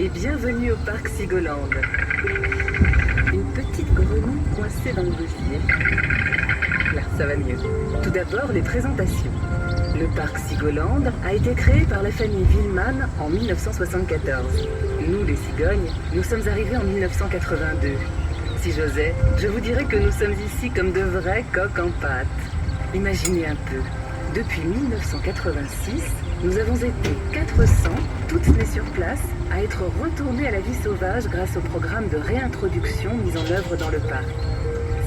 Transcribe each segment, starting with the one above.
et bienvenue au parc Sigoland. Une petite grenouille coincée dans le gosier. Là, ça va mieux. Tout d'abord, les présentations. Le parc Sigoland a été créé par la famille Villeman en 1974. Nous, les cigognes, nous sommes arrivés en 1982. Si j'osais, je vous dirais que nous sommes ici comme de vrais coqs en pâte. Imaginez un peu. Depuis 1986, nous avons été 400, toutes nées sur place, à être retournés à la vie sauvage grâce au programme de réintroduction mis en œuvre dans le parc.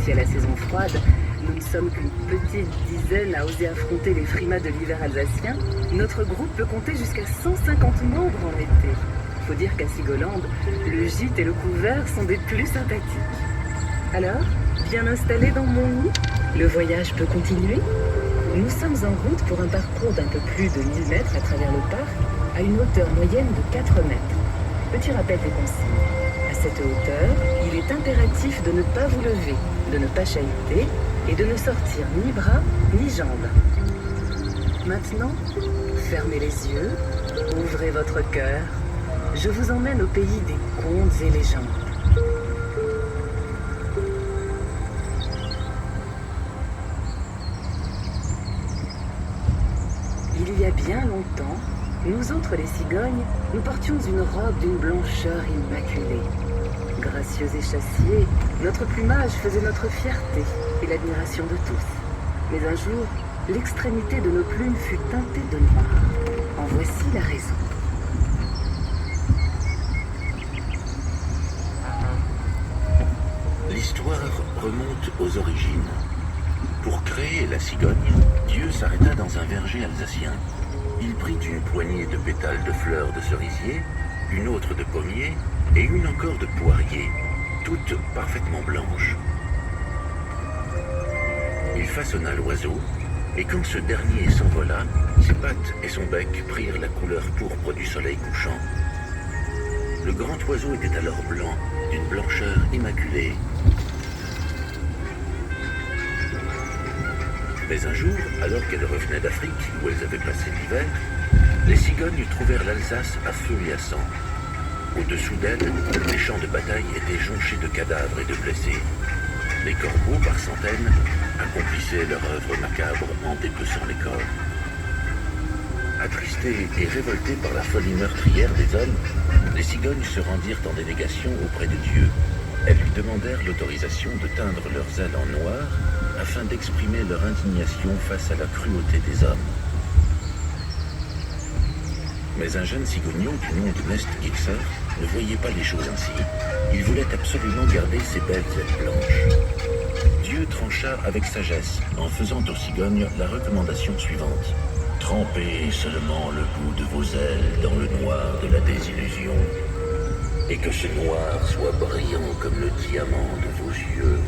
Si à la saison froide, nous ne sommes qu'une petite dizaine à oser affronter les frimas de l'hiver alsacien, notre groupe peut compter jusqu'à 150 membres en été. Faut dire qu'à Sigoland, le gîte et le couvert sont des plus sympathiques. Alors, bien installé dans mon nid, le voyage peut continuer? Nous sommes en route pour un parcours d'un peu plus de 1000 mètres à travers le parc, à une hauteur moyenne de 4 mètres. Petit rappel des consignes. À cette hauteur, il est impératif de ne pas vous lever, de ne pas chahuter et de ne sortir ni bras ni jambes. Maintenant, fermez les yeux, ouvrez votre cœur. Je vous emmène au pays des contes et légendes. Il y a bien longtemps, nous autres les cigognes, nous portions une robe d'une blancheur immaculée. Gracieux et chassiers, notre plumage faisait notre fierté et l'admiration de tous. Mais un jour, l'extrémité de nos plumes fut teintée de noir. En voici la raison. L'histoire remonte aux origines. Pour créer la cigogne, Dieu s'arrêta dans un verger alsacien. Il prit une poignée de pétales de fleurs de cerisier, une autre de pommier et une encore de poirier, toutes parfaitement blanches. Il façonna l'oiseau, et quand ce dernier s'envola, ses pattes et son bec prirent la couleur pourpre du soleil couchant. Le grand oiseau était alors blanc, d'une blancheur immaculée. Mais un jour, alors qu'elles revenaient d'Afrique, où elles avaient passé l'hiver, les cigognes trouvèrent l'Alsace à feu et à sang. Au-dessous d'elles, les champs de bataille étaient jonchés de cadavres et de blessés. Les corbeaux, par centaines, accomplissaient leur œuvre macabre en dépeçant les corps. Attristés et révoltés par la folie meurtrière des hommes, les cigognes se rendirent en délégation auprès de Dieu. Elles lui demandèrent l'autorisation de teindre leurs ailes en noir afin d'exprimer leur indignation face à la cruauté des hommes. Mais un jeune cigognon du nom de Nest Gixer ne voyait pas les choses ainsi. Il voulait absolument garder ses belles ailes blanches. Dieu trancha avec sagesse en faisant aux cigognes la recommandation suivante. Trempez seulement le bout de vos ailes dans le noir de la désillusion, et que ce noir soit brillant comme le diamant de vos yeux.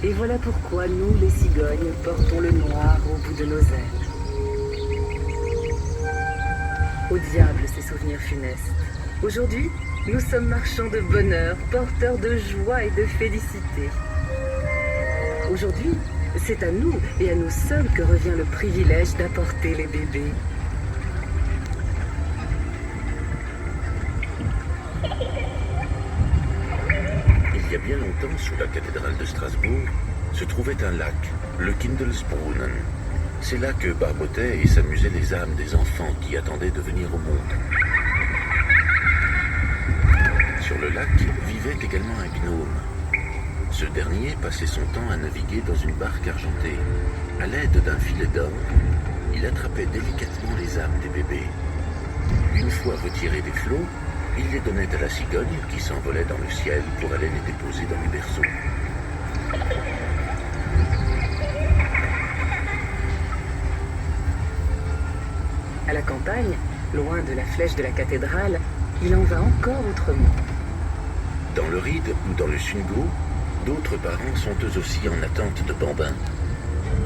Et voilà pourquoi nous, les cigognes, portons le noir au bout de nos ailes. Au diable ces souvenirs funestes. Aujourd'hui, nous sommes marchands de bonheur, porteurs de joie et de félicité. Aujourd'hui, c'est à nous et à nous seuls que revient le privilège d'apporter les bébés. Il y a bien longtemps, sous la cathédrale de Strasbourg, se trouvait un lac, le Kindelsbrunnen. C'est là que barbotaient et s'amusaient les âmes des enfants qui attendaient de venir au monde. Sur le lac vivait également un gnome. Ce dernier passait son temps à naviguer dans une barque argentée. À l'aide d'un filet d'or, il attrapait délicatement les âmes des bébés. Une fois retirés des flots, il les donnait à la cigogne qui s'envolait dans le ciel pour aller les déposer dans les berceaux. À la campagne, loin de la flèche de la cathédrale, il en va encore autrement. Dans le Ride ou dans le Sungo, d'autres parents sont eux aussi en attente de bambins.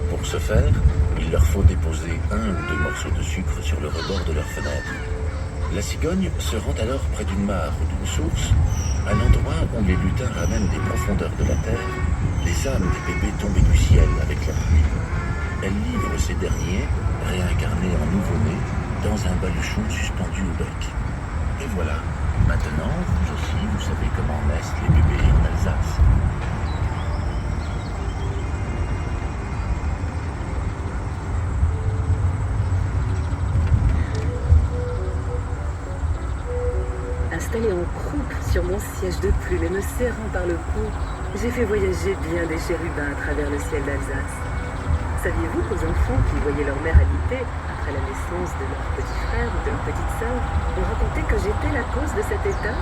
Pour ce faire, il leur faut déposer 1 ou 2 morceaux de sucre sur le rebord de leur fenêtre. La cigogne se rend alors près d'une mare ou d'une source, un endroit où les lutins ramènent des profondeurs de la terre les les âmes des bébés tombés du ciel avec la pluie. Elle livre ces derniers, réincarnés en nouveau-nés, dans un baluchon suspendu au bec. Et voilà, maintenant, vous aussi, vous savez comment naissent les bébés en Alsace. Installée en croupe sur mon siège de plume et me serrant par le cou, j'ai fait voyager bien des chérubins à travers le ciel d'Alsace. Saviez-vous qu'aux enfants qui voyaient leur mère alitée après la naissance de leur petit frère ou de leur petite sœur, on racontait que j'étais la cause de cet état?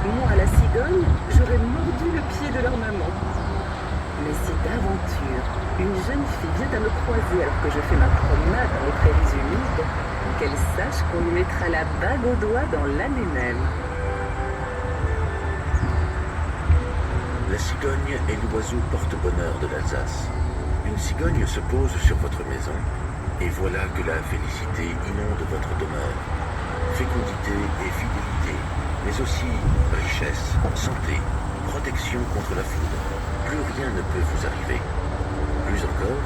Moi, à la cigogne, j'aurais mordu le pied de leur maman. Mais si d'aventure, une jeune fille vient à me croiser alors que je fais ma promenade dans les prairies humides, qu'elle sache qu'on lui mettra la bague au doigt dans l'année même. La cigogne est l'oiseau porte-bonheur de l'Alsace. Une cigogne se pose sur votre maison, et voilà que la félicité inonde votre demeure. Fécondité et fidélité, mais aussi richesse, santé, protection contre la foudre. Plus rien ne peut vous arriver. Plus encore,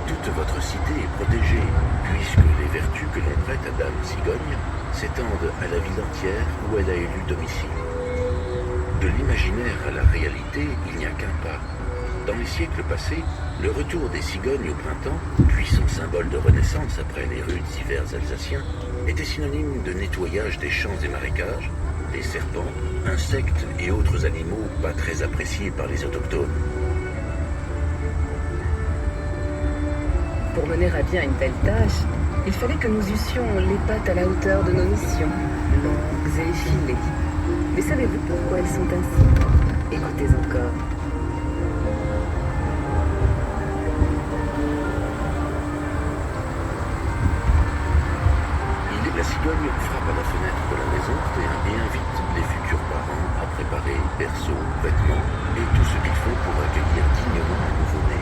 toute votre cité est protégée, puisque les vertus que l'on prête à Dame Cigogne s'étendent à la ville entière où elle a élu domicile. De l'imaginaire à la réalité, il n'y a qu'un pas. Dans les siècles passés, le retour des cigognes au printemps, puissant symbole de renaissance après les rudes hivers alsaciens, était synonyme de nettoyage des champs et marécages, des serpents, insectes et autres animaux pas très appréciés par les autochtones. Pour mener à bien une telle tâche, il fallait que nous eussions les pattes à la hauteur de nos missions, longues et effilées. Mais savez-vous pourquoi elles sont ainsi? Écoutez encore. La cigogne frappe à la fenêtre de la maison et invite les futurs parents à préparer berceaux, vêtements et tout ce qu'il faut pour accueillir dignement un nouveau-né.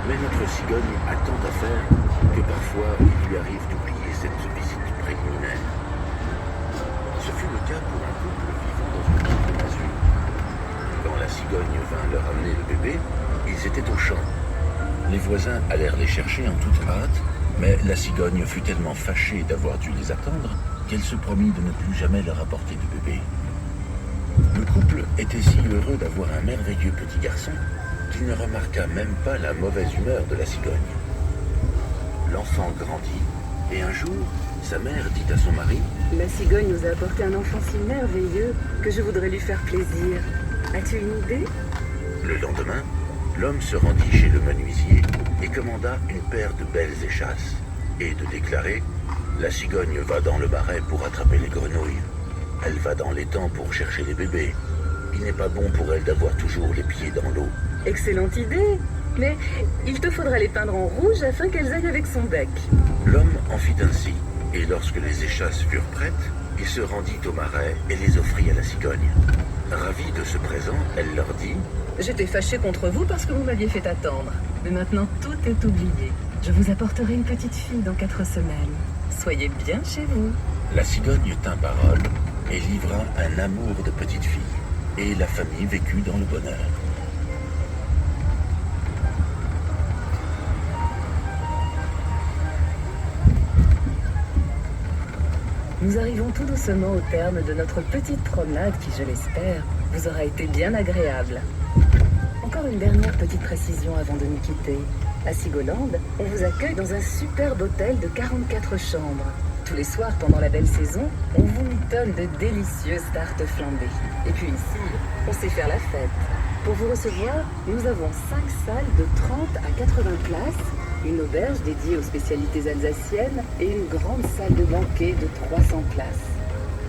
Mais notre cigogne a tant à faire que parfois il lui arrive d'oublier cette visite préliminaire. Ce fut le cas pour un couple vivant dans une ville d'azur. Quand la cigogne vint leur amener le bébé, ils étaient au champ. Les voisins allèrent les chercher en toute hâte, mais la cigogne fut tellement fâchée d'avoir dû les attendre qu'elle se promit de ne plus jamais leur apporter de bébé. Le couple était si heureux d'avoir un merveilleux petit garçon qu'il ne remarqua même pas la mauvaise humeur de la cigogne. L'enfant grandit et un jour, sa mère dit à son mari « La cigogne nous a apporté un enfant si merveilleux que je voudrais lui faire plaisir. As-tu une idée ?» Le lendemain, l'homme se rendit chez le menuisier et commanda une paire de belles échasses, et de déclarer « La cigogne va dans le marais pour attraper les grenouilles. Elle va dans l'étang pour chercher les bébés. Il n'est pas bon pour elle d'avoir toujours les pieds dans l'eau. » Excellente idée, mais il te faudra les peindre en rouge afin qu'elles aillent avec son bec. L'homme en fit ainsi, et lorsque les échasses furent prêtes, il se rendit au marais et les offrit à la cigogne. Ravie de ce présent, elle leur dit « J'étais fâchée contre vous parce que vous m'aviez fait attendre. Mais maintenant, tout est oublié. Je vous apporterai une petite fille dans 4 semaines. Soyez bien chez vous. » La cigogne tint parole et livra un amour de petite fille. Et la famille vécut dans le bonheur. Nous arrivons tout doucement au terme de notre petite promenade qui, je l'espère, vous aura été bien agréable. Encore une dernière petite précision avant de nous quitter. À Sigoland, on vous accueille dans un superbe hôtel de 44 chambres. Tous les soirs, pendant la belle saison, on vous mitonne de délicieuses tartes flambées. Et puis ici, on sait faire la fête. Pour vous recevoir, nous avons 5 salles de 30 à 80 places, une auberge dédiée aux spécialités alsaciennes et une grande salle de banquet de 300 places.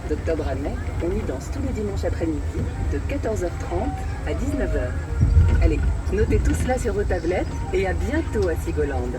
D'octobre à mai, on y danse tous les dimanches après-midi de 14h30 à 19h. Allez, notez tout cela sur vos tablettes et à bientôt à Sigoland.